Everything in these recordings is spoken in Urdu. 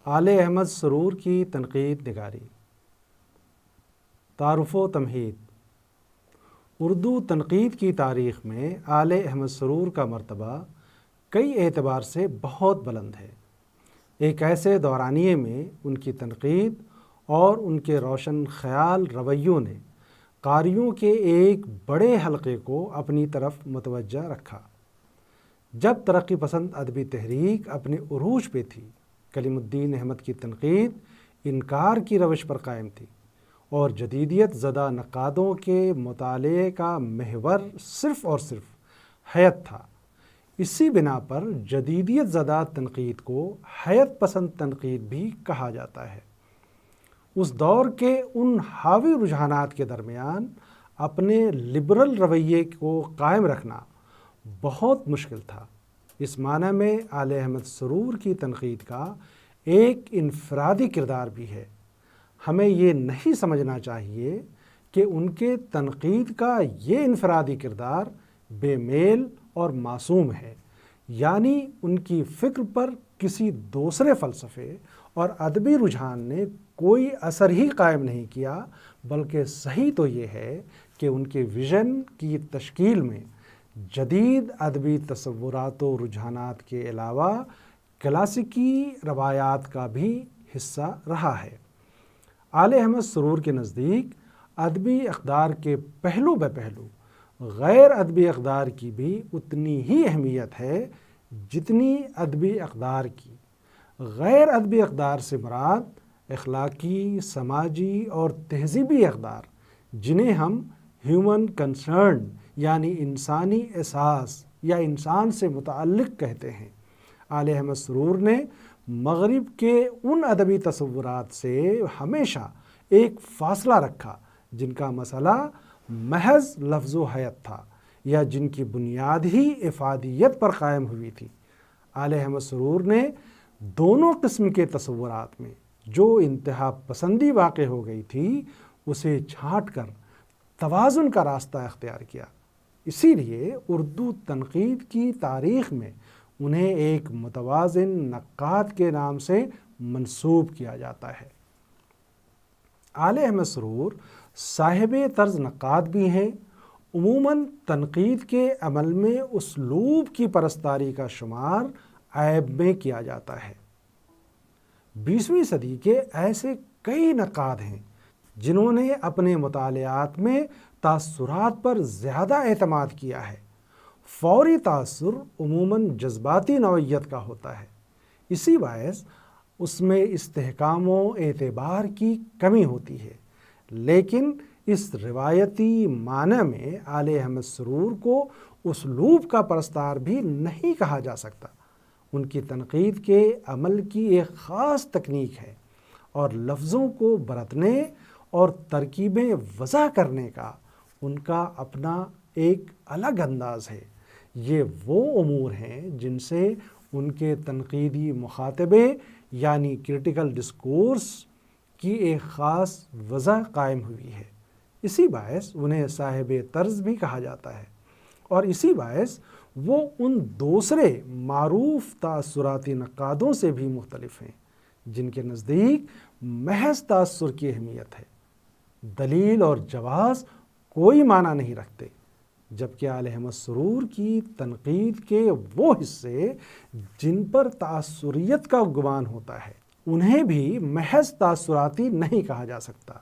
آل احمد سرور کی تنقید نگاری۔ تعارف و تمہید۔ اردو تنقید کی تاریخ میں آل احمد سرور کا مرتبہ کئی اعتبار سے بہت بلند ہے۔ ایک ایسے دورانیے میں ان کی تنقید اور ان کے روشن خیال رویوں نے قاریوں کے ایک بڑے حلقے کو اپنی طرف متوجہ رکھا۔ جب ترقی پسند ادبی تحریک اپنے عروج پہ تھی، کلیم الدین احمد کی تنقید انکار کی روش پر قائم تھی اور جدیدیت زدہ نقادوں کے مطالعے کا محور صرف اور صرف حیت تھا۔ اسی بنا پر جدیدیت زدہ تنقید کو حیت پسند تنقید بھی کہا جاتا ہے۔ اس دور کے ان حاوی رجحانات کے درمیان اپنے لبرل رویے کو قائم رکھنا بہت مشکل تھا۔ اس معنی میں آل احمد سرور کی تنقید کا ایک انفرادی کردار بھی ہے۔ ہمیں یہ نہیں سمجھنا چاہیے کہ ان کے تنقید کا یہ انفرادی کردار بے میل اور معصوم ہے، یعنی ان کی فکر پر کسی دوسرے فلسفے اور ادبی رجحان نے کوئی اثر ہی قائم نہیں کیا، بلکہ صحیح تو یہ ہے کہ ان کے ویژن کی تشکیل میں جدید ادبی تصورات و رجحانات کے علاوہ کلاسیکی روایات کا بھی حصہ رہا ہے۔ آل احمد سرور کے نزدیک ادبی اقدار کے پہلو بہ پہلو غیر ادبی اقدار کی بھی اتنی ہی اہمیت ہے جتنی ادبی اقدار کی۔ غیر ادبی اقدار سے مراد اخلاقی، سماجی اور تہذیبی اقدار، جنہیں ہم ہیومن کنسرن یعنی انسانی احساس یا انسان سے متعلق کہتے ہیں۔ آل احمد سرور نے مغرب کے ان ادبی تصورات سے ہمیشہ ایک فاصلہ رکھا جن کا مسئلہ محض لفظ و حیت تھا یا جن کی بنیاد ہی افادیت پر قائم ہوئی تھی۔ آل احمد سرور نے دونوں قسم کے تصورات میں جو انتہا پسندی واقع ہو گئی تھی اسے چھانٹ کر توازن کا راستہ اختیار کیا۔ اسی لیے اردو تنقید کی تاریخ میں انہیں ایک متوازن نقاد کے نام سے منسوب کیا جاتا ہے۔ آل احمد سرور صاحب طرز نقاد بھی ہیں۔ عموماً تنقید کے عمل میں اسلوب کی پرستاری کا شمار عیب میں کیا جاتا ہے۔ 20ویں صدی کے ایسے کئی نقاد ہیں جنہوں نے اپنے مطالعات میں تاثرات پر زیادہ اعتماد کیا ہے۔ فوری تاثر عموماً جذباتی نوعیت کا ہوتا ہے، اسی باعث اس میں استحکام و اعتبار کی کمی ہوتی ہے۔ لیکن اس روایتی معنی میں آل احمد سرور کو اسلوب کا پرستار بھی نہیں کہا جا سکتا۔ ان کی تنقید کے عمل کی ایک خاص تکنیک ہے اور لفظوں کو برتنے اور ترکیبیں وضع کرنے کا ان کا اپنا ایک الگ انداز ہے۔ یہ وہ امور ہیں جن سے ان کے تنقیدی مخاطبے یعنی کریٹیکل ڈسکورس کی ایک خاص وضع قائم ہوئی ہے۔ اسی باعث انہیں صاحب طرز بھی کہا جاتا ہے اور اسی باعث وہ ان دوسرے معروف تاثراتی نقادوں سے بھی مختلف ہیں جن کے نزدیک محض تاثر کی اہمیت ہے، دلیل اور جواز کوئی معنی نہیں رکھتے، جبکہ آل احمد سرور کی تنقید کے وہ حصے جن پر تاثریت کا گمان ہوتا ہے انہیں بھی محض تاثراتی نہیں کہا جا سکتا،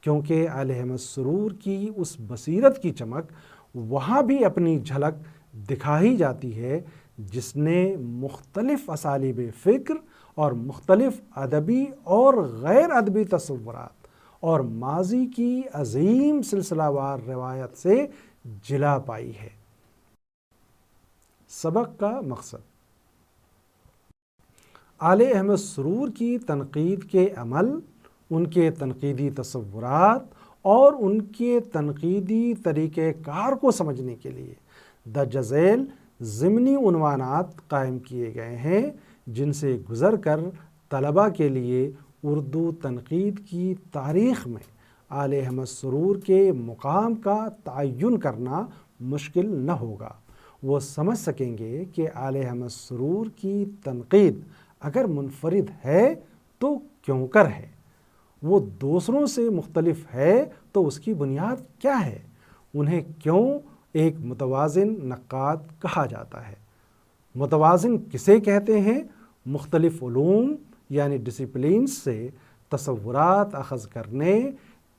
کیونکہ آل احمد سرور کی اس بصیرت کی چمک وہاں بھی اپنی جھلک دکھا ہی جاتی ہے جس نے مختلف اسالیب فکر اور مختلف ادبی اور غیر ادبی تصورات اور ماضی کی عظیم سلسلہ وار روایت سے جلا پائی ہے۔ سبق کا مقصد۔ آل احمد سرور کی تنقید کے عمل، ان کے تنقیدی تصورات اور ان کے تنقیدی طریقہ کار کو سمجھنے کے لیے درج ذیل ضمنی عنوانات قائم کیے گئے ہیں جن سے گزر کر طلباء کے لیے اردو تنقید کی تاریخ میں آل احمد سرور کے مقام کا تعین کرنا مشکل نہ ہوگا۔ وہ سمجھ سکیں گے کہ آل احمد سرور کی تنقید اگر منفرد ہے تو کیوں کر ہے؟ وہ دوسروں سے مختلف ہے تو اس کی بنیاد کیا ہے؟ انہیں کیوں ایک متوازن نقاد کہا جاتا ہے؟ متوازن کسے کہتے ہیں؟ مختلف علوم یعنی ڈسپلینز سے تصورات اخذ کرنے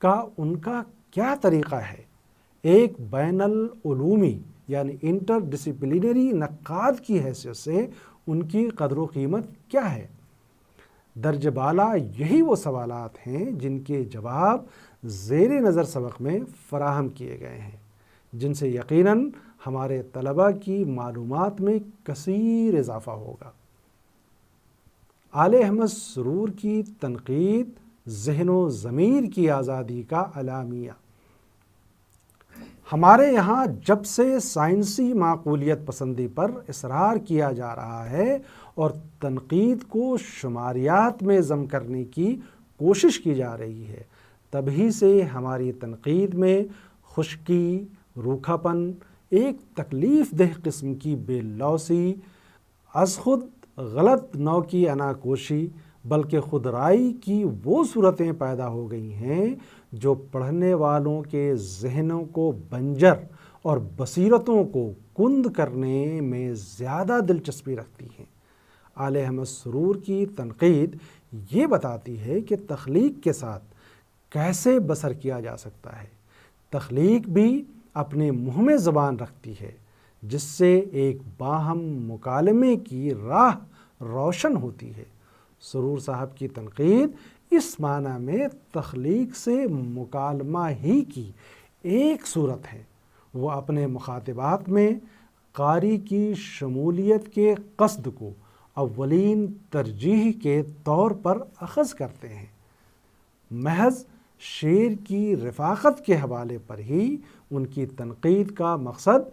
کا ان کا کیا طریقہ ہے؟ ایک بین العلومی یعنی انٹر ڈسپلینری نقاد کی حیثیت سے ان کی قدر و قیمت کیا ہے؟ درجہ بالا یہی وہ سوالات ہیں جن کے جواب زیر نظر سبق میں فراہم کیے گئے ہیں، جن سے یقیناً ہمارے طلباء کی معلومات میں کثیر اضافہ ہوگا۔ آل احمد سرور کی تنقید ذہن و ضمیر کی آزادی کا اعلامیہ۔ ہمارے یہاں جب سے سائنسی معقولیت پسندی پر اصرار کیا جا رہا ہے اور تنقید کو شماریات میں ضم کرنے کی کوشش کی جا رہی ہے، تبھی سے ہماری تنقید میں خشکی، روکھا پن، ایک تکلیف دہ قسم کی بے لوثی، از خود غلط نوع کی اناکوشی، بلکہ خود رائی کی وہ صورتیں پیدا ہو گئی ہیں جو پڑھنے والوں کے ذہنوں کو بنجر اور بصیرتوں کو کند کرنے میں زیادہ دلچسپی رکھتی ہیں۔ آل احمد سرور کی تنقید یہ بتاتی ہے کہ تخلیق کے ساتھ کیسے بسر کیا جا سکتا ہے۔ تخلیق بھی اپنے منہ میں زبان رکھتی ہے، جس سے ایک باہم مکالمے کی راہ روشن ہوتی ہے۔ سرور صاحب کی تنقید اس معنی میں تخلیق سے مکالمہ ہی کی ایک صورت ہے۔ وہ اپنے مخاطبات میں قاری کی شمولیت کے قصد کو اولین ترجیح کے طور پر اخذ کرتے ہیں۔ محض شعر کی رفاقت کے حوالے پر ہی ان کی تنقید کا مقصد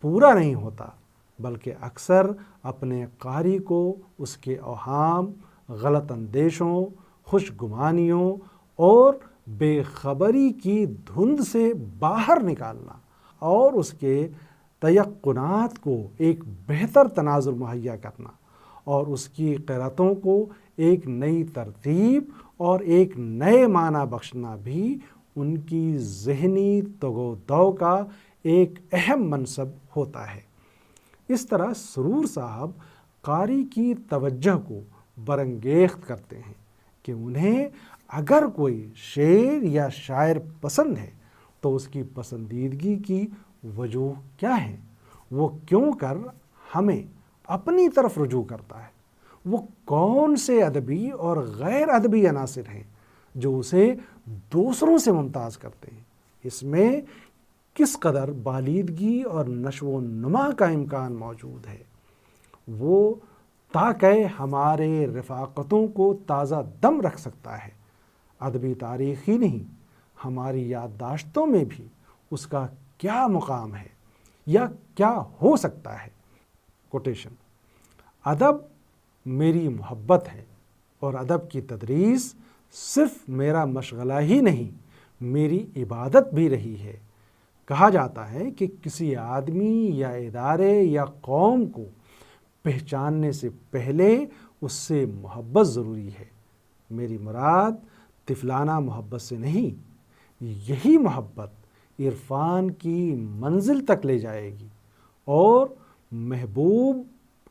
پورا نہیں ہوتا، بلکہ اکثر اپنے قاری کو اس کے اوہام، غلط اندیشوں، خوش گمانیوں اور بے خبری کی دھند سے باہر نکالنا اور اس کے تیقنات کو ایک بہتر تناظر مہیا کرنا اور اس کی قرتوں کو ایک نئی ترتیب اور ایک نئے معنی بخشنا بھی ان کی ذہنی تگ و دو کا ایک اہم منصب ہوتا ہے۔ اس طرح سرور صاحب قاری کی توجہ کو برانگیخت کرتے ہیں کہ انہیں اگر کوئی شعر یا شاعر پسند ہے تو اس کی پسندیدگی کی وجوہ کیا ہے، وہ کیوں کر ہمیں اپنی طرف رجوع کرتا ہے، وہ کون سے ادبی اور غیر ادبی عناصر ہیں جو اسے دوسروں سے ممتاز کرتے ہیں، اس میں کس قدر بالیدگی اور نشو و نما کا امکان موجود ہے۔ وہ تاکہ ہمارے رفاقتوں کو تازہ دم رکھ سکتا ہے۔ ادبی تاریخ ہی نہیں، ہماری یادداشتوں میں بھی اس کا کیا مقام ہے یا کیا ہو سکتا ہے۔ کوٹیشن: ادب میری محبت ہے اور ادب کی تدریس صرف میرا مشغلہ ہی نہیں، میری عبادت بھی رہی ہے۔ کہا جاتا ہے کہ کسی آدمی یا ادارے یا قوم کو پہچاننے سے پہلے اس سے محبت ضروری ہے۔ میری مراد طفلانہ محبت سے نہیں، یہی محبت عرفان کی منزل تک لے جائے گی اور محبوب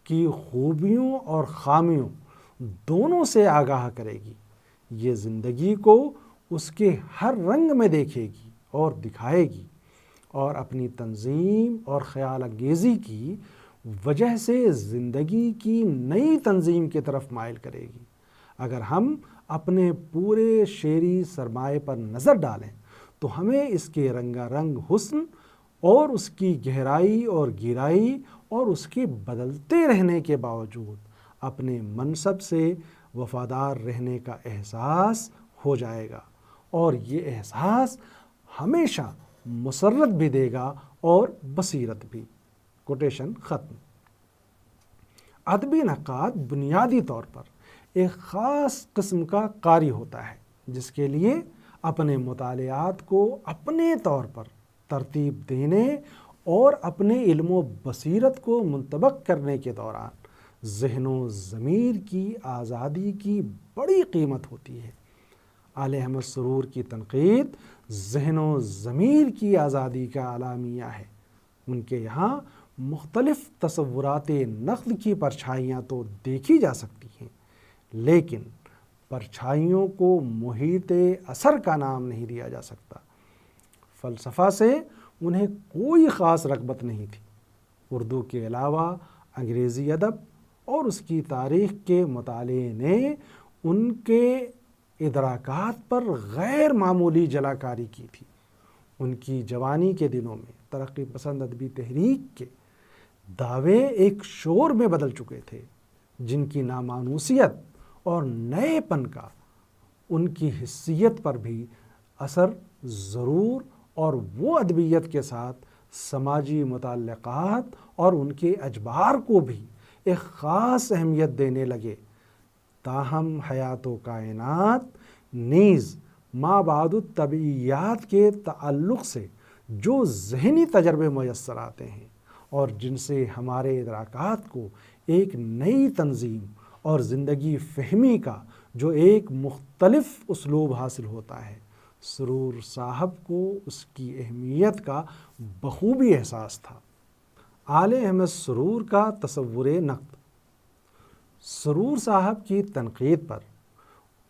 کی خوبیوں اور خامیوں دونوں سے آگاہ کرے گی۔ یہ زندگی کو اس کے ہر رنگ میں دیکھے گی اور دکھائے گی اور اپنی تنظیم اور خیال انگیزی کی وجہ سے زندگی کی نئی تنظیم کی طرف مائل کرے گی۔ اگر ہم اپنے پورے شعری سرمایہ پر نظر ڈالیں تو ہمیں اس کے رنگا رنگ حسن اور اس کی گہرائی اور گہرائی اور اس کے بدلتے رہنے کے باوجود اپنے منصب سے وفادار رہنے کا احساس ہو جائے گا، اور یہ احساس ہمیشہ مسرت بھی دے گا اور بصیرت بھی۔ کوٹیشن ختم۔ ادبی نقاد بنیادی طور پر ایک خاص قسم کا قاری ہوتا ہے جس کے لیے اپنے مطالعات کو اپنے طور پر ترتیب دینے اور اپنے علم و بصیرت کو منطبق کرنے کے دوران ذہن و ضمیر کی آزادی کی بڑی قیمت ہوتی ہے۔ آل احمد سرور کی تنقید ذہن و ضمیر کی آزادی کا اعلامیہ ہے۔ ان کے یہاں مختلف تصورات نقد کی پرچھائیاں تو دیکھی جا سکتی ہیں، لیکن پرچھائیوں کو محیط اثر کا نام نہیں دیا جا سکتا۔ فلسفہ سے انہیں کوئی خاص رغبت نہیں تھی۔ اردو کے علاوہ انگریزی ادب اور اس کی تاریخ کے مطالعے نے ان کے ادراکات پر غیر معمولی جلاکاری کی تھی۔ ان کی جوانی کے دنوں میں ترقی پسند ادبی تحریک کے دعوے ایک شور میں بدل چکے تھے، جن کی نامانوسیت اور نئے پن کا ان کی حیثیت پر بھی اثر ضرور، اور وہ ادبیت کے ساتھ سماجی متعلقات اور ان کے اجبار کو بھی ایک خاص اہمیت دینے لگے۔ تاہم حیات و کائنات نیز ما بعد الطبیعیات کے تعلق سے جو ذہنی تجربے میسر آتے ہیں اور جن سے ہمارے ادراکات کو ایک نئی تنظیم اور زندگی فہمی کا جو ایک مختلف اسلوب حاصل ہوتا ہے، سرور صاحب کو اس کی اہمیت کا بخوبی احساس تھا۔ آل احمد سرور کا تصور نقد۔ سرور صاحب کی تنقید پر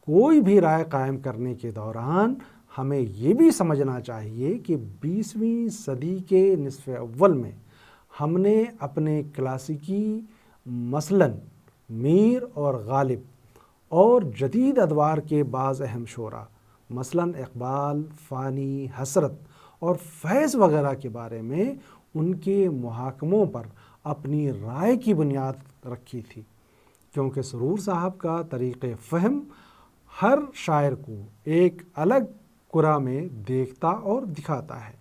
کوئی بھی رائے قائم کرنے کے دوران ہمیں یہ بھی سمجھنا چاہیے کہ 20ویں صدی کے نصف اول میں ہم نے اپنے کلاسیکی مثلاً میر اور غالب اور جدید ادوار کے بعض اہم شعراء مثلاً اقبال، فانی، حسرت اور فیض وغیرہ کے بارے میں ان کے محاکموں پر اپنی رائے کی بنیاد رکھی تھی، کیونکہ سرور صاحب کا طریق فہم ہر شاعر کو ایک الگ قرآ میں دیکھتا اور دکھاتا ہے۔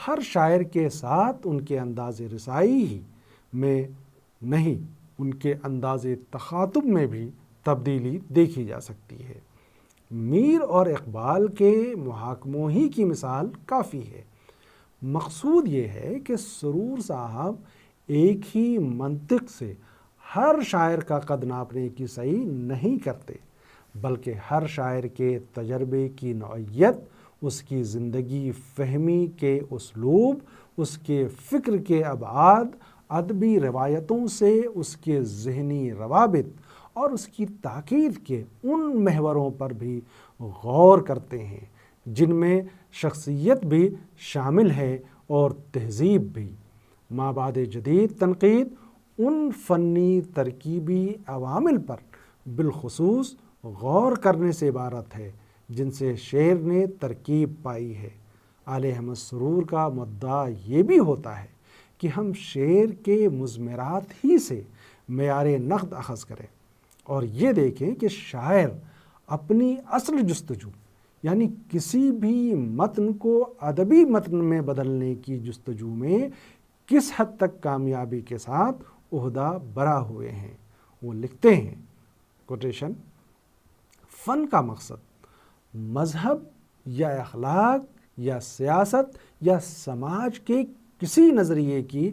ہر شاعر کے ساتھ ان کے انداز رسائی ہی میں نہیں، ان کے انداز تخاطب میں بھی تبدیلی دیکھی جا سکتی ہے۔ میر اور اقبال کے محاکموں ہی کی مثال کافی ہے۔ مقصود یہ ہے کہ سرور صاحب ایک ہی منطق سے ہر شاعر کا قد ناپنے کی صحیح نہیں کرتے، بلکہ ہر شاعر کے تجربے کی نوعیت، اس کی زندگی فہمی کے اسلوب، اس کے فکر کے ابعاد، ادبی روایتوں سے اس کے ذہنی روابط اور اس کی تاکید کے ان محوروں پر بھی غور کرتے ہیں جن میں شخصیت بھی شامل ہے اور تہذیب بھی۔ مابعد جدید تنقید ان فنی ترکیبی عوامل پر بالخصوص غور کرنے سے عبارت ہے جن سے شعر نے ترکیب پائی ہے۔ آل احمد سرور کا مدعا یہ بھی ہوتا ہے کہ ہم شعر کے مضمرات ہی سے معیار نقد اخذ کریں اور یہ دیکھیں کہ شاعر اپنی اصل جستجو یعنی کسی بھی متن کو ادبی متن میں بدلنے کی جستجو میں کس حد تک کامیابی کے ساتھ عہدہ برا ہوئے ہیں۔ وہ لکھتے ہیں کوٹیشن: فن کا مقصد مذہب یا اخلاق یا سیاست یا سماج کے کسی نظریے کی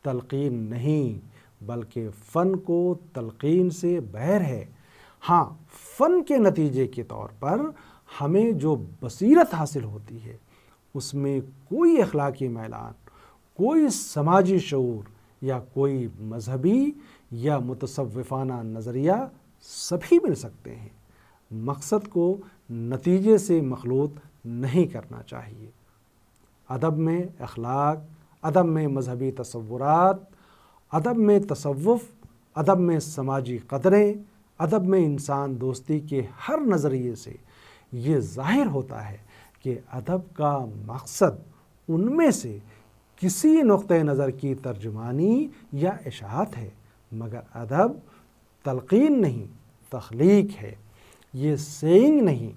تلقین نہیں، بلکہ فن کو تلقین سے بہر ہے۔ ہاں، فن کے نتیجے کے طور پر ہمیں جو بصیرت حاصل ہوتی ہے اس میں کوئی اخلاقی میلان، کوئی سماجی شعور یا کوئی مذہبی یا متصوفانہ نظریہ سبھی مل سکتے ہیں۔ مقصد کو نتیجے سے مخلوط نہیں کرنا چاہیے۔ ادب میں اخلاق، ادب میں مذہبی تصورات، ادب میں تصوف، ادب میں سماجی قدریں، ادب میں انسان دوستی کے ہر نظریے سے یہ ظاہر ہوتا ہے کہ ادب کا مقصد ان میں سے کسی نقطہ نظر کی ترجمانی یا اشاعت ہے، مگر ادب تلقین نہیں، تخلیق ہے۔ یہ سیئنگ نہیں،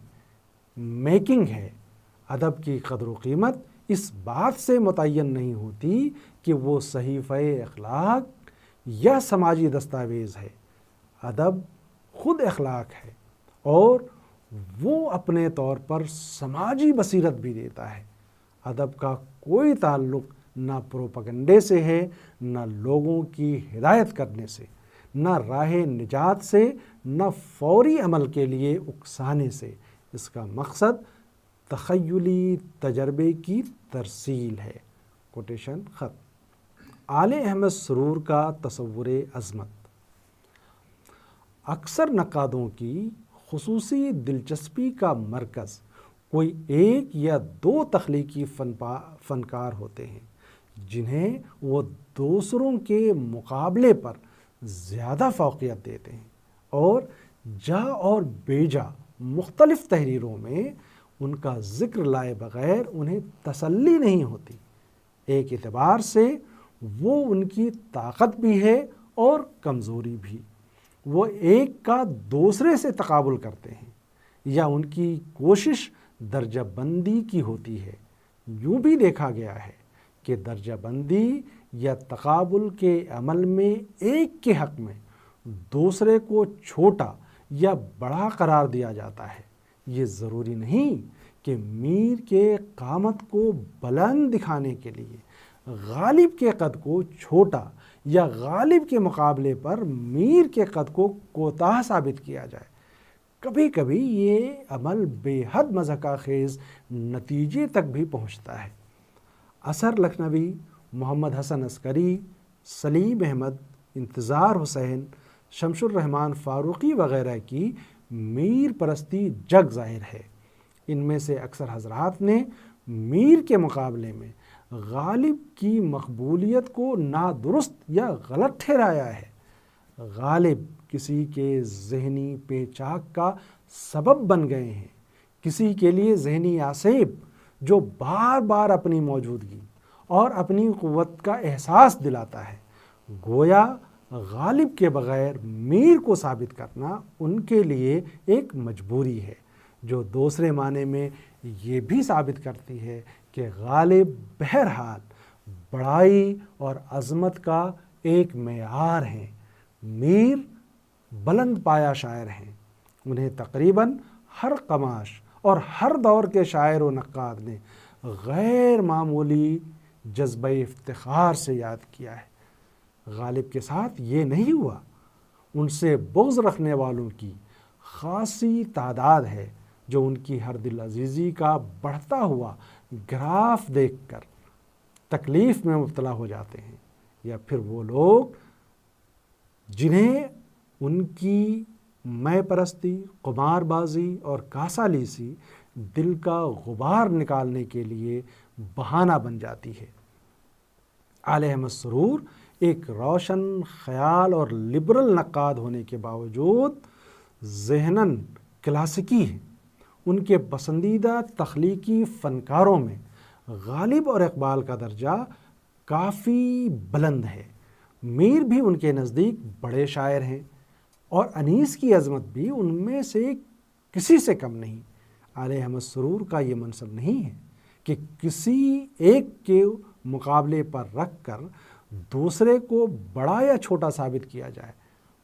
میکنگ ہے۔ ادب کی قدر و قیمت اس بات سے متعین نہیں ہوتی کہ وہ صحیفہ اخلاق یا سماجی دستاویز ہے۔ ادب خود اخلاق ہے اور وہ اپنے طور پر سماجی بصیرت بھی دیتا ہے۔ ادب کا کوئی تعلق نہ پروپیگنڈے سے ہے، نہ لوگوں کی ہدایت کرنے سے، نہ راہ نجات سے، نہ فوری عمل کے لیے اکسانے سے۔ اس کا مقصد تخیلی تجربے کی ترسیل ہے۔ کوٹیشن ختم۔ آل احمد سرور کا تصور عظمت۔ اکثر نقادوں کی خصوصی دلچسپی کا مرکز کوئی ایک یا دو تخلیقی فنکار ہوتے ہیں جنہیں وہ دوسروں کے مقابلے پر زیادہ فوقیت دیتے ہیں، اور جا اور بے جا مختلف تحریروں میں ان کا ذکر لائے بغیر انہیں تسلی نہیں ہوتی۔ ایک اعتبار سے وہ ان کی طاقت بھی ہے اور کمزوری بھی۔ وہ ایک کا دوسرے سے تقابل کرتے ہیں، یا ان کی کوشش درجہ بندی کی ہوتی ہے۔ یوں بھی دیکھا گیا ہے کہ درجہ بندی یا تقابل کے عمل میں ایک کے حق میں دوسرے کو چھوٹا یا بڑا قرار دیا جاتا ہے۔ یہ ضروری نہیں کہ میر کے قامت کو بلند دکھانے کے لیے غالب کے قد کو چھوٹا یا غالب کے مقابلے پر میر کے قد کو کوتاہ ثابت کیا جائے۔ کبھی کبھی یہ عمل بے حد مضحکہ خیز نتیجے تک بھی پہنچتا ہے۔ اثر لکھنوی، محمد حسن عسکری، سلیم احمد، انتظار حسین، شمس الرحمن فاروقی وغیرہ کی میر پرستی جگ ظاہر ہے۔ ان میں سے اکثر حضرات نے میر کے مقابلے میں غالب کی مقبولیت کو نادرست یا غلط ٹھہرایا ہے۔ غالب کسی کے ذہنی پیچاک کا سبب بن گئے ہیں، کسی کے لیے ذہنی آسیب جو بار بار اپنی موجودگی اور اپنی قوت کا احساس دلاتا ہے۔ گویا غالب کے بغیر میر کو ثابت کرنا ان کے لیے ایک مجبوری ہے، جو دوسرے معنی میں یہ بھی ثابت کرتی ہے کہ غالب بہرحال بڑائی اور عظمت کا ایک معیار ہیں۔ میر بلند پایہ شاعر ہیں۔ انہیں تقریباً ہر قماش اور ہر دور کے شاعر و نقاد نے غیر معمولی جذبہ افتخار سے یاد کیا ہے۔ غالب کے ساتھ یہ نہیں ہوا۔ ان سے بغض رکھنے والوں کی خاصی تعداد ہے جو ان کی ہر دل عزیزی کا بڑھتا ہوا گراف دیکھ کر تکلیف میں مبتلا ہو جاتے ہیں، یا پھر وہ لوگ جنہیں ان کی میں پرستی، قمار بازی اور کاسہ لیسی دل کا غبار نکالنے کے لیے بہانہ بن جاتی ہے۔ آل احمد سرور ایک روشن خیال اور لبرل نقاد ہونے کے باوجود ذہناً کلاسیکی ہیں۔ ان کے پسندیدہ تخلیقی فنکاروں میں غالب اور اقبال کا درجہ کافی بلند ہے۔ میر بھی ان کے نزدیک بڑے شاعر ہیں، اور انیس کی عظمت بھی ان میں سے کسی سے کم نہیں۔ آل احمد سرور کا یہ منصب نہیں ہے کہ کسی ایک کے مقابلے پر رکھ کر دوسرے کو بڑا یا چھوٹا ثابت کیا جائے۔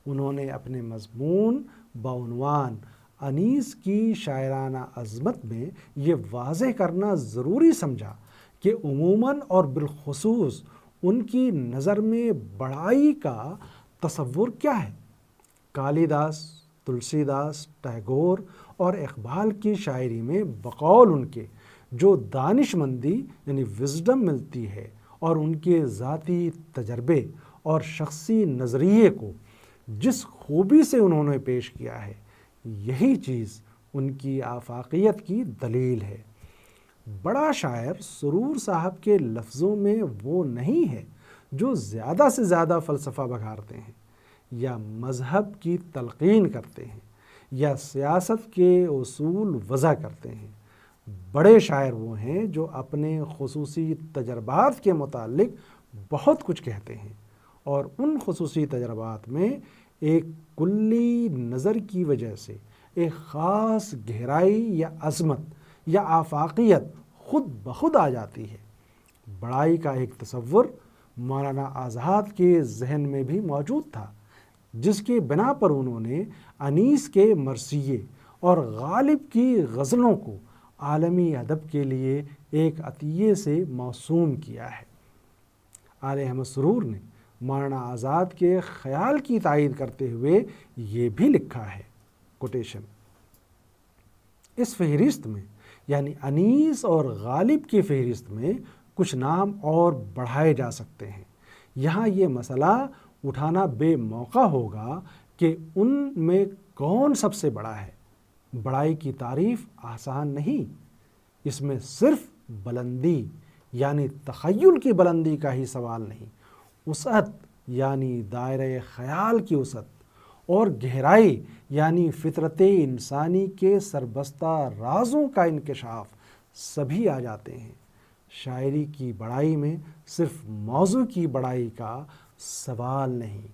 انہوں نے اپنے مضمون بعنوان انیس کی شاعرانہ عظمت میں یہ واضح کرنا ضروری سمجھا کہ عموماً اور بالخصوص ان کی نظر میں بڑائی کا تصور کیا ہے۔ کالی داس، تلسی داس، ٹیگور اور اقبال کی شاعری میں بقول ان کے جو دانش مندی یعنی وزڈم ملتی ہے، اور ان کے ذاتی تجربے اور شخصی نظریے کو جس خوبی سے انہوں نے پیش کیا ہے، یہی چیز ان کی آفاقیت کی دلیل ہے۔ بڑا شاعر سرور صاحب کے لفظوں میں وہ نہیں ہے جو زیادہ سے زیادہ فلسفہ بگھارتے ہیں، یا مذہب کی تلقین کرتے ہیں، یا سیاست کے اصول وضع کرتے ہیں۔ بڑے شاعر وہ ہیں جو اپنے خصوصی تجربات کے متعلق بہت کچھ کہتے ہیں، اور ان خصوصی تجربات میں ایک کلی نظر کی وجہ سے ایک خاص گہرائی یا عظمت یا آفاقیت خود بخود آ جاتی ہے۔ بڑائی کا ایک تصور مولانا آزاد کے ذہن میں بھی موجود تھا، جس کے بنا پر انہوں نے انیس کے مرثیے اور غالب کی غزلوں کو عالمی ادب کے لیے ایک عطیے سے موسوم کیا ہے۔ آل احمد سرور نے مولانا آزاد کے خیال کی تائید کرتے ہوئے یہ بھی لکھا ہے، کوٹیشن: اس فہرست میں یعنی انیس اور غالب کی فہرست میں کچھ نام اور بڑھائے جا سکتے ہیں۔ یہاں یہ مسئلہ اٹھانا بے موقع ہوگا کہ ان میں کون سب سے بڑا ہے۔ بڑائی کی تعریف آسان نہیں، اس میں صرف بلندی یعنی تخیل کی بلندی کا ہی سوال نہیں، وسعت یعنی دائرۂ خیال کی وسعت اور گہرائی یعنی فطرت انسانی کے سربستہ رازوں کا انکشاف سبھی آ جاتے ہیں۔ شاعری کی بڑائی میں صرف موضوع کی بڑائی کا سوال نہیں،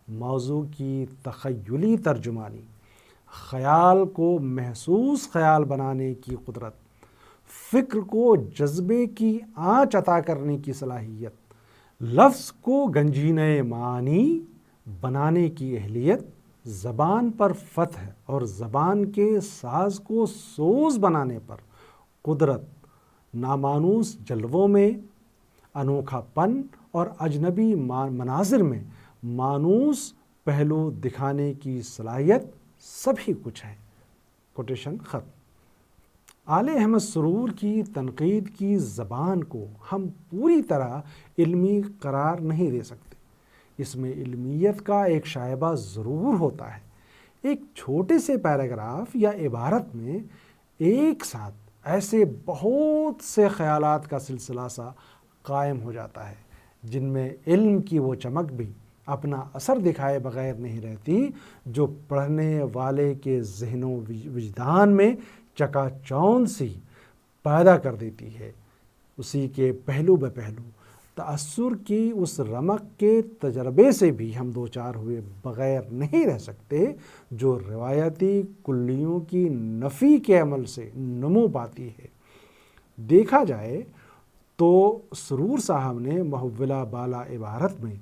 موضوع کی تخیلی ترجمانی، خیال کو محسوس خیال بنانے کی قدرت، فکر کو جذبے کی آنچ عطا کرنے کی صلاحیت، لفظ کو گنجینہ معانی بنانے کی اہلیت، زبان پر فتح اور زبان کے ساز کو سوز بنانے پر قدرت، نامانوس جلووں میں انوکھا پن اور اجنبی مناظر میں مانوس پہلو دکھانے کی صلاحیت، سبھی کچھ ہے۔ کوٹیشن ختم۔ آل احمد سرور کی تنقید کی زبان کو ہم پوری طرح علمی قرار نہیں دے سکتے، اس میں علمیت کا ایک شائبہ ضرور ہوتا ہے۔ ایک چھوٹے سے پیراگراف یا عبارت میں ایک ساتھ ایسے بہت سے خیالات کا سلسلہ سا قائم ہو جاتا ہے جن میں علم کی وہ چمک بھی اپنا اثر دکھائے بغیر نہیں رہتی جو پڑھنے والے کے ذہن و وجدان میں چکا چوند سی پیدا کر دیتی ہے۔ اسی کے پہلو بہ پہلو تأثر کی اس رمق کے تجربے سے بھی ہم دوچار ہوئے بغیر نہیں رہ سکتے جو روایتی کلیوں کی نفی کے عمل سے نمو پاتی ہے۔ دیکھا جائے تو سرور صاحب نے محولہ بالا عبارت میں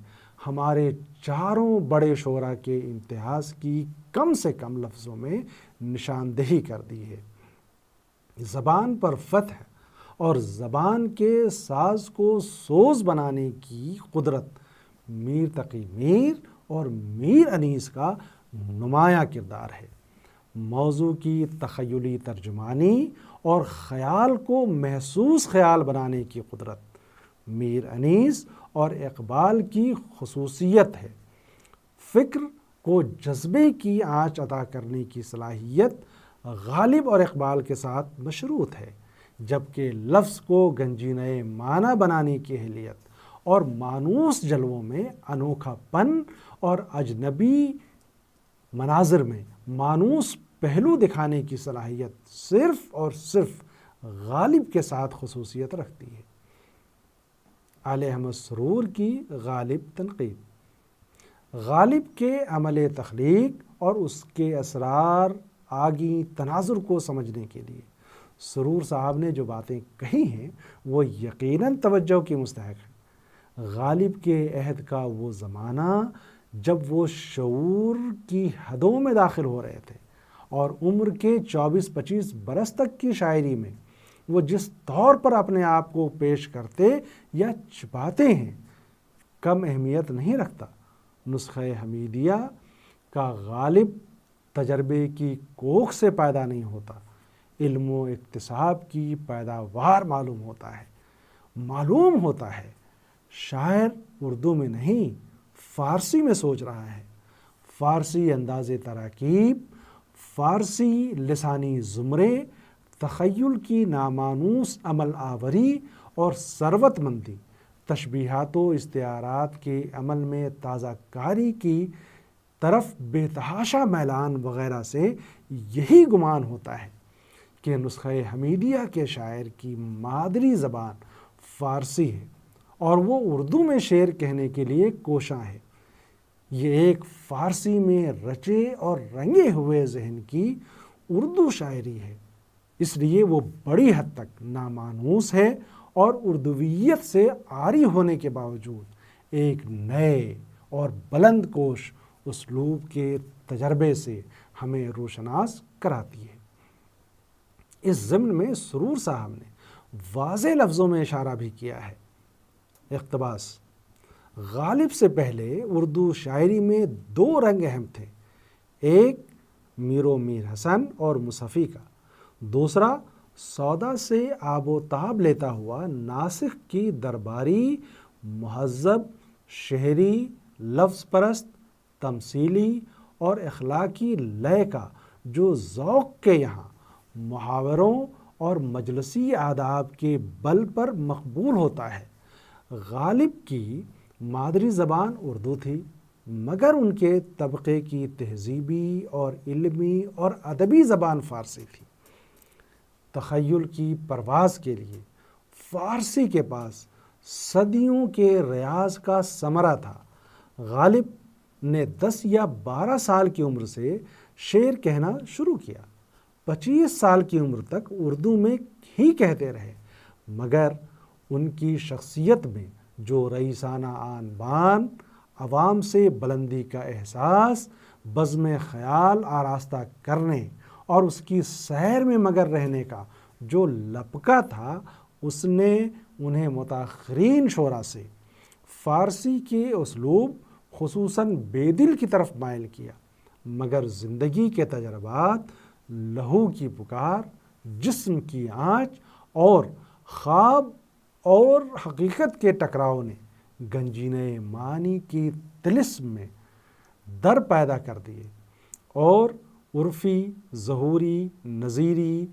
ہمارے چاروں بڑے شعراء کے امتیاز کی کم سے کم لفظوں میں نشاندہی کر دی ہے۔ زبان پر فتح اور زبان کے ساز کو سوز بنانے کی قدرت میر تقی میر اور میر انیس کا نمایاں کردار ہے۔ موضوع کی تخیلی ترجمانی اور خیال کو محسوس خیال بنانے کی قدرت میر انیس اور اقبال کی خصوصیت ہے۔ فکر کو جذبے کی آنچ عطا کرنے کی صلاحیت غالب اور اقبال کے ساتھ مشروط ہے، جبکہ لفظ کو گنجینہ معنی بنانے کی اہلیت اور مانوس جلووں میں انوکھا پن اور اجنبی مناظر میں مانوس پہلو دکھانے کی صلاحیت صرف اور صرف غالب کے ساتھ خصوصیت رکھتی ہے۔ آل احمد سرور کی غالب تنقید۔ غالب کے عمل تخلیق اور اس کے اسرار آگی تناظر کو سمجھنے کے لیے سرور صاحب نے جو باتیں کہی ہیں وہ یقیناً توجہ کی مستحق ہیں۔ غالب کے عہد کا وہ زمانہ جب وہ شعور کی حدوں میں داخل ہو رہے تھے اور عمر کے 24-25 برس تک کی شاعری میں وہ جس طور پر اپنے آپ کو پیش کرتے یا چھپاتے ہیں کم اہمیت نہیں رکھتا۔ نسخہ حمیدیہ کا غالب تجربے کی کوکھ سے پیدا نہیں ہوتا، علم و اکتساب کی پیداوار معلوم ہوتا ہے۔ شاعر اردو میں نہیں فارسی میں سوچ رہا ہے، فارسی انداز تراکیب، فارسی لسانی زمرے، تخیل کی نامانوس عمل آوری اور ثروت مندی، تشبیہات و استعارات کے عمل میں تازہ کاری کی طرف بے تحاشا میلان وغیرہ سے یہی گمان ہوتا ہے کہ نسخہ حمیدیہ کے شاعر کی مادری زبان فارسی ہے اور وہ اردو میں شعر کہنے کے لیے کوشاں ہے۔ یہ ایک فارسی میں رچے اور رنگے ہوئے ذہن کی اردو شاعری ہے، اس لیے وہ بڑی حد تک نامانوس ہے اور اردویت سے عاری ہونے کے باوجود ایک نئے اور بلند کوش اسلوب کے تجربے سے ہمیں روشناس کراتی ہے۔ اس ضمن میں سرور صاحب نے واضح لفظوں میں اشارہ بھی کیا ہے۔ اقتباس: غالب سے پہلے اردو شاعری میں 2 رنگ اہم تھے، ایک میر و میر حسن اور مصحفی کا، دوسرا سودا سے آب و تاب لیتا ہوا ناسخ کی درباری، مہذب، شعری، لفظ پرست، تمثیلی اور اخلاقی لے کا جو ذوق کے یہاں محاوروں اور مجلسی آداب کے بل پر مقبول ہوتا ہے۔ غالب کی مادری زبان اردو تھی، مگر ان کے طبقے کی تہذیبی اور علمی اور ادبی زبان فارسی تھی۔ تخیل کی پرواز کے لیے فارسی کے پاس صدیوں کے ریاض کا ثمرہ تھا۔ غالب نے 10 یا 12 سال کی عمر سے شعر کہنا شروع کیا، 25 سال کی عمر تک اردو میں ہی کہتے رہے، مگر ان کی شخصیت میں جو رئیسانہ آن بان، عوام سے بلندی کا احساس، بزم خیال آراستہ کرنے اور اس کی سیر میں مگر رہنے کا جو لپکا تھا، اس نے انہیں متاخرین شعراء سے فارسی کے اسلوب خصوصاً بے دل کی طرف مائل کیا، مگر زندگی کے تجربات، لہو کی پکار، جسم کی آنچ اور خواب اور حقیقت کے ٹکراؤ نے گنجینہ معنی کی طلسم میں در پیدا کر دیے اور عرفی، ظہوری، نظیری،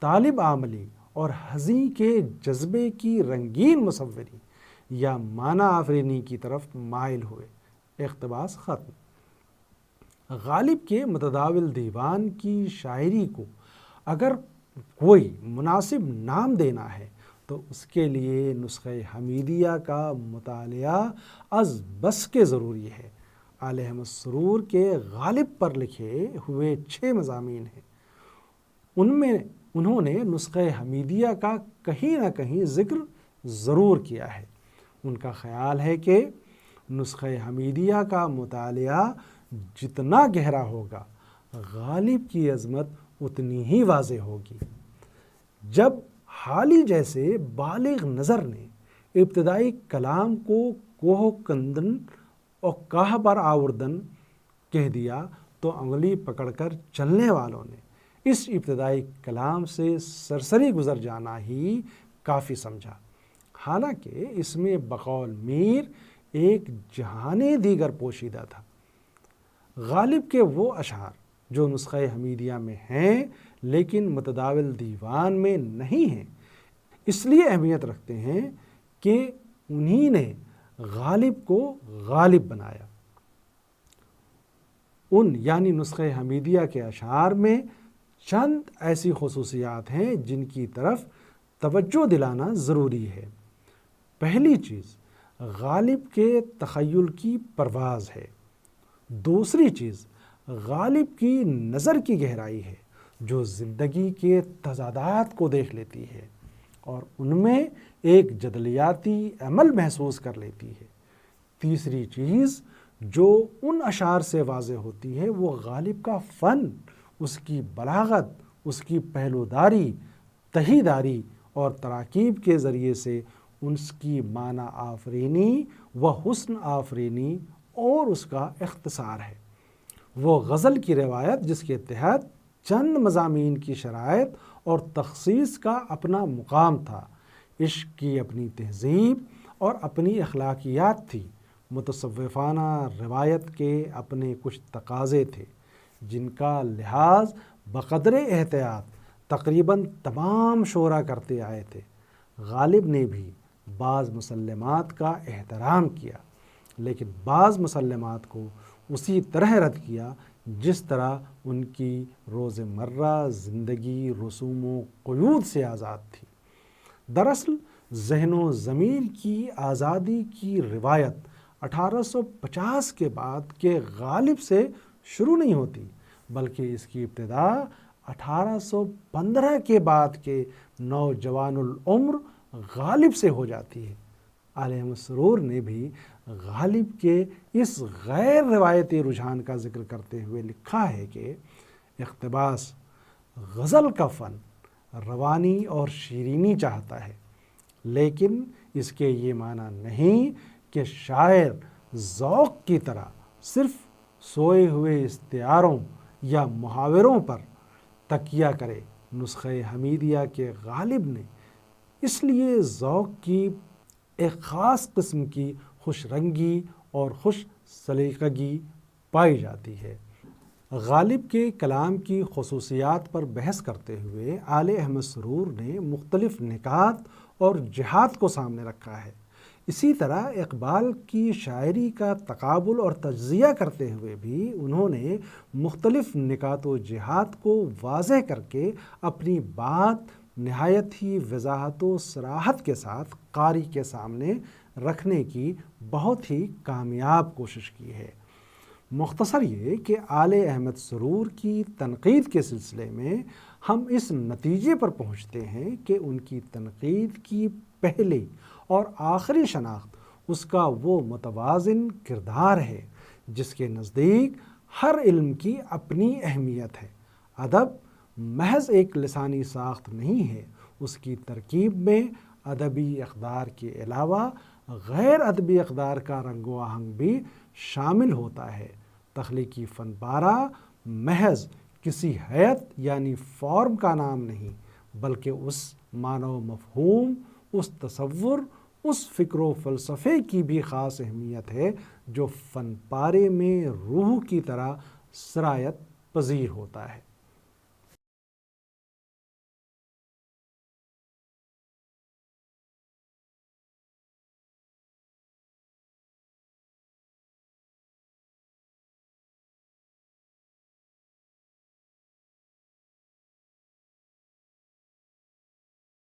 طالب عملی اور حزیں کے جذبے کی رنگین مصوری یا معنی آفرینی کی طرف مائل ہوئے۔ اقتباس ختم۔ غالب کے متداول دیوان کی شاعری کو اگر کوئی مناسب نام دینا ہے تو اس کے لیے نسخہ حمیدیہ کا مطالعہ از بس کے ضروری ہے۔ آل احمد سرور کے غالب پر لکھے ہوئے 6 مضامین ہیں، ان میں انہوں نے نسخہ حمیدیہ کا کہیں نہ کہیں ذکر ضرور کیا ہے۔ ان کا خیال ہے کہ نسخہ حمیدیہ کا مطالعہ جتنا گہرا ہوگا، غالب کی عظمت اتنی ہی واضح ہوگی۔ جب حالی جیسے بالغ نظر نے ابتدائی کلام کو کوہ کندن اور کاہ پر آوردن کہہ دیا تو انگلی پکڑ کر چلنے والوں نے اس ابتدائی کلام سے سرسری گزر جانا ہی کافی سمجھا، حالانکہ اس میں بقول میر ایک جہان دیگر پوشیدہ تھا۔ غالب کے وہ اشعار جو نسخہ حمیدیہ میں ہیں لیکن متداول دیوان میں نہیں ہیں، اس لیے اہمیت رکھتے ہیں کہ انہی نے غالب کو غالب بنایا۔ ان یعنی نسخہ حمیدیہ کے اشعار میں چند ایسی خصوصیات ہیں جن کی طرف توجہ دلانا ضروری ہے۔ پہلی چیز غالب کے تخیل کی پرواز ہے۔ دوسری چیز غالب کی نظر کی گہرائی ہے جو زندگی کے تضادات کو دیکھ لیتی ہے اور ان میں ایک جدلیاتی عمل محسوس کر لیتی ہے۔ تیسری چیز جو ان اشعار سے واضح ہوتی ہے وہ غالب کا فن، اس کی بلاغت، اس کی پہلوداری، تہیداری اور تراکیب کے ذریعے سے اس کی معنی آفرینی و حسن آفرینی اور اس کا اختصار ہے۔ وہ غزل کی روایت جس کے تحت چند مضامین کی شرائط اور تخصیص کا اپنا مقام تھا، عشق کی اپنی تہذیب اور اپنی اخلاقیات تھی، متصوفانہ روایت کے اپنے کچھ تقاضے تھے جن کا لحاظ بقدر احتیاط تقریباً تمام شعراء کرتے آئے تھے۔ غالب نے بھی بعض مسلمات کا احترام کیا، لیکن بعض مسلمات کو اسی طرح رد کیا جس طرح ان کی روزمرہ زندگی رسوم و قیود سے آزاد تھی۔ دراصل ذہن و ضمیر کی آزادی کی روایت 1850 کے بعد کے غالب سے شروع نہیں ہوتی، بلکہ اس کی ابتدا 1815 کے بعد کے نوجوان العمر غالب سے ہو جاتی ہے۔ آل احمد سرور نے بھی غالب کے اس غیر روایتی رجحان کا ذکر کرتے ہوئے لکھا ہے کہ اقتباس: غزل کا فن روانی اور شیرینی چاہتا ہے، لیکن اس کے یہ معنی نہیں کہ شاعر ذوق کی طرح صرف سوئے ہوئے استعاروں یا محاوروں پر تکیہ کرے۔ نسخہ حمیدیہ کے غالب نے اس لیے ذوق کی ایک خاص قسم کی خوش رنگی اور خوش سلیقگی پائی جاتی ہے۔ غالب کے کلام کی خصوصیات پر بحث کرتے ہوئے آل احمد سرور نے مختلف نکات اور جہات کو سامنے رکھا ہے۔ اسی طرح اقبال کی شاعری کا تقابل اور تجزیہ کرتے ہوئے بھی انہوں نے مختلف نکات و جہات کو واضح کر کے اپنی بات نہایت ہی وضاحت و صراحت کے ساتھ قاری کے سامنے رکھنے کی بہت ہی کامیاب کوشش کی ہے۔ مختصر یہ کہ آل احمد سرور کی تنقید کے سلسلے میں ہم اس نتیجے پر پہنچتے ہیں کہ ان کی تنقید کی پہلی اور آخری شناخت اس کا وہ متوازن کردار ہے جس کے نزدیک ہر علم کی اپنی اہمیت ہے۔ ادب محض ایک لسانی ساخت نہیں ہے، اس کی ترکیب میں ادبی اقدار کے علاوہ غیر ادبی اقدار کا رنگ و آہنگ بھی شامل ہوتا ہے۔ تخلیقی فن پارہ محض کسی ہیئت یعنی فارم کا نام نہیں، بلکہ اس معنی و مفہوم، اس تصور، اس فکر و فلسفے کی بھی خاص اہمیت ہے جو فن پارے میں روح کی طرح سرایت پذیر ہوتا ہے۔